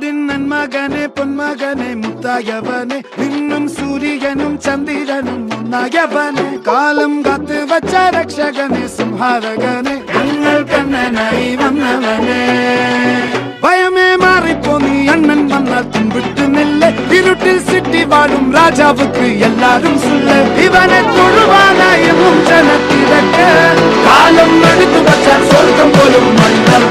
നാടിൻ നന്മകനെ പൊന്മകനെ മുത്തായവനെ നിന്നും സൂര്യനും ചന്ദ്രനും ഒന്നായവനെ കാലം കാത്ത് വച്ച രക്ഷകനെ സംഹാരകനെ ഞങ്ങൾ കണ്ണനായി വന്നവനെ ഭയമേ മാറിപ്പോ നീ അണ്ണൻ വന്നാൽ തുമ്പിട്ട് നില്ല് ഇരുട്ടിൽ സിറ്റി വാഴും രാജാവുക്ക് എല്ലാരും സുല്ല് ഇവനെ തൊഴുവാനായി ജനത്തിരക്ക് കാലം എടുത്തു വച്ചാൽ സ്വർഗം പോലും മണ്ണൽ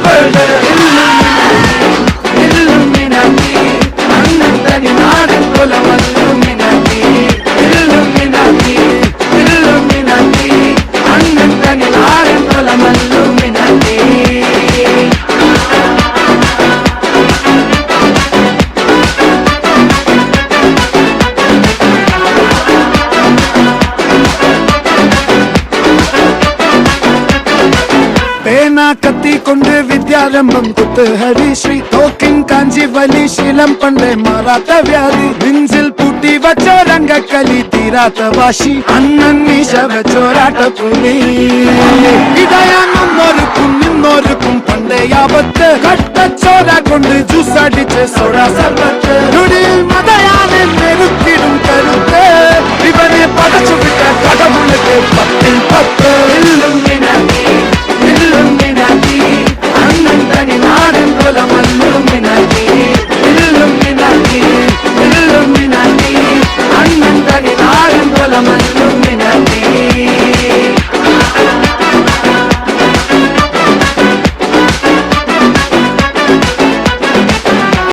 അണ്ണൻ തനി നാടൻ കൊലമല്ലുമിനാക്കി അണ്ണൻ തനി നാടൻ കൊലമല്ലുമിനാക്കി കത്തിക്കൊണ്ട് വിദ്യാരംഭം കുത്ത് ഹരിശ്രീ തോക്കിൻ കാഞ്ചി വലി ശീലം പണ്ടേ മാറാത്ത വ്യാധി നെഞ്ചിൽ പൂട്ടി വച്ചോരംഗക്കലി തീരാത്ത വാശി അണ്ണൻ മീശ വെച്ചോരാട്ട പുലി ഇടയാനൊന്നൊരുക്കും നിന്നൊരുക്കും പണ്ടേ ആപത്ത് കട്ടച്ചോര കൊണ്ട് ജ്യൂസ് അടിച്ച് സോഡ സർബത്ത് നുടിയിൽ മതയാനെ നെരുക്കിടും കരുത്ത് ഇവനെ പടച്ചുവിട്ട കടമുള്ളിൽ 10